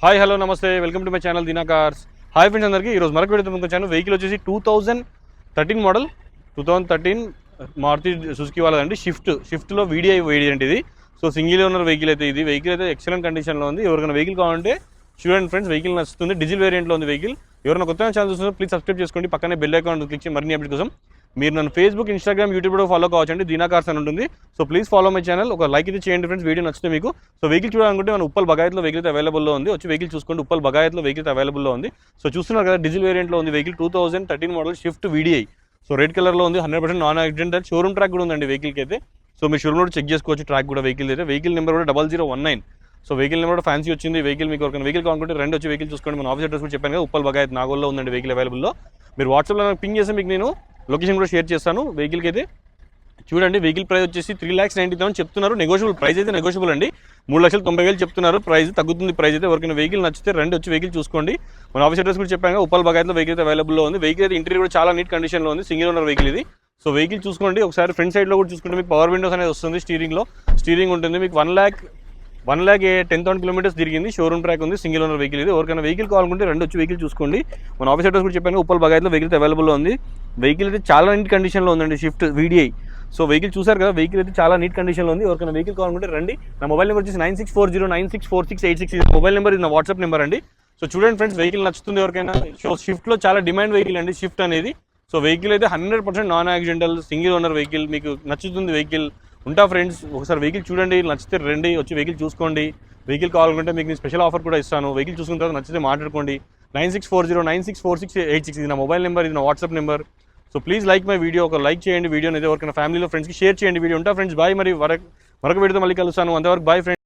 Hi hello నమస్తే welcome to my channel Deena cars. Hi friends అందరికీ ఈరోజు మరొక వీడియోతో ముందుకు వచ్చాను. వెహికల్ వచ్చేసి 2013 మోడల్ 2013 మారుతి సుజుకి వాళ్ళదండి. షిఫ్ట్లో వీడిఐ వేరియంట్ ఇది. సో సింగిల్ ఓనర్ వెహికల్ అయితే ఇది. వెహికల్ అయితే ఎక్సలెంట్ కండిషన్లో ఉంది. ఎవరికైనా వెహికల్ కావాలంటే చూడండి ఫ్రెండ్స్, వెహికల్ నచ్చుతుంది. డీజిల్ వేరియంట్లో ఉంది వెహికల్. ఎవరైనా కొత్తగా ఛానల్ చూస్తున్నారు ప్లీజ్ సబ్స్క్రైబ్ చేసుకోండి. పక్కనే బెల్ ఐకాన్ క్లిక్ చేసి మరిన్ని అప్డేట్ కోసం. మీరు నన్ను ఫేస్బుక్, ఇన్స్టాగ్రామ్, యూట్యూబ్ కూడా ఫాలో కావచ్చండి. దీనా కార్స్ అని ఉంటుంది. So please follow my channel. ఒక లైక్ అయితే చేయండి ఫ్రెండ్స్, వీడియో నచ్చితే మీకు. సో వెహికల్ చూడాలనుకుంటే మన ఉప్పల్ బగాయత్లో వెహికల్ అయితే అవైలబుల్లో ఉంది. వచ్చి వెహికల్ చూసుకోండి. ఉప్పల్ బగాయత్లో వెహికల్ అయితే అవైలబుల్లో ఉంది. సో చూస్తున్నారు కదా, డీజిల్ వేరియంట్లో ఉంది vehicle. 2013 model shift VDI. So red కలర్లో ఉంది. 100% నాన్ యాక్సిడెంటల్. షోరూమ్ ట్రాక్ కూడా ఉందండి వెహికల్కి అయితే. సో మీ షోరూమ్ కూడా చెక్ చేసుకోవచ్చు ట్రాక్ కూడా వెహికల్ అయితే. వెహికల్ నెంబర్ కూడా 0019. సో వెహికల్ నెంబర్ కూడా ఫ్యాన్సీ వచ్చింది. వెహికల్ మీకు ఒక వెహికల్ కావాలంటే రెండు వచ్చి వెహికల్ చూసుకోండి. మన ఆఫీస్ అడ్రస్ కూడా చెప్పాను కదా, ఉప్పల్ బగాయత్ నాగోల్లో ఉందండి వెహికల్ అవైలబుల్లో. మీరు వాట్సాప్లో నాకు పింగ్ చేస్తే మీకు నేను లొకేషన్ కూడా షేర్ చేస్తాను. వెహికల్కి అయితే చూడండి, వెహికల్ ప్రైస్ వచ్చేసి 3,90,000 చెప్తున్నారు. నెగోషియబుల్ ప్రైస్ అయితే నెగోషియబుల్ అండి. 3,90,000 చెప్తున్నారు. ప్రైస్ తగ్గుతుంది. ప్రైస్ అయితే ఎవరికైనా వెహికల్ నచ్చితే రెండు వచ్చి వెహికల్ చూసుకోండి. మన ఆఫీస్ అడ్రస్ కూడా చెప్పాను, ఉప్పల్ బగాయత్లో వెహికల్ అయితే అవైలబుల్లో ఉంది. వెహికల్ అయితే ఇంటీరియర్ కూడా చాలా నీట్ కండిషన్లో ఉంది. సింగిల్ ఓనర్ వెహికల్ ఇది. సో వెహికల్ చూసుకోండి ఒకసారి. ఫ్రంట్ సైడ్లో కూడా చూసుకుంటే మీకు పవర్ విండోస్ అనేది వస్తుంది. స్టీరింగ్ ఉంటుంది. మీకు 1,10,000 కిలోమీటర్స్ తిరిగింది. షోరూమ్ ట్రాక్ ఉంది. సింగిల్ ఓనర్ వెహికల్ ఇది. ఎవరికైనా వెహికల్ కావాలనుకుంటే రెండు వచ్చి వెహికల్ చూసుకోండి. మన ఆఫీస్ అడ్రస్ కూడా చెప్పాను, ఉప్పల్ బగాయత్లో వెహికల్ అయితే అవైలబుల్లో ఉంది. వెహికల్ అయితే చాలా నీట్ కండిషన్లో ఉందండి. Shift VDI. సో వెహికల్ చూసారు కదా, వెహికల్ అయితే చాలా నీట్ కండిషన్లో ఉంది. ఎవరికైనా వెహికల్ కావాలనుకుంటే రండి. నా మొబైల్ నెంబర్ వచ్చేసి 9640964686. ఇది మొబైల్ నెంబర్, ఇది నా వాట్సాప్ నెంబర్ అండి. సో చూడండి ఫ్రెండ్స్, వెహికల్ నచ్చుతుంది ఎవరికైనా. సో షిఫ్ట్లో చాలా డిమాండ్ వెహికల్ అండి షిఫ్ట్ అనేది. సో వెహికల్ అయితే 100% non accidental single owner vehicle. మీకు నచ్చుతుంది వెహికల్. ఉంటా ఫ్రెండ్స్, ఒకసారి వెహికల్ చూడండి. నచ్చితే రండి, వచ్చి వెహికల్ చూసుకోండి. వెహికల్ కావాలనుకుంటే మీకు స్పెషల్ ఆఫర్ కూడా ఇస్తాను. వెహికల్ చూసుకున్న తర్వాత నచ్చితే మాట్లాడుకోండి. 9640964686. ఇది నా మొబైల్ నెంబర్, ఇది నా WhatsApp number. So please like my video. ఒక లైక్ చేయండి వీడియోని. ఎవరికైనా ఫ్యామిలీలో ఫ్రెండ్స్కి షేర్ చేయండి వీడియో. ఉంటా ఫ్రెండ్స్, బాయ్. మరి మరొక వీడియోతో మళ్ళీ కలుస్తాను. అంతవరకు బాయ్ ఫ్రెండ్స్.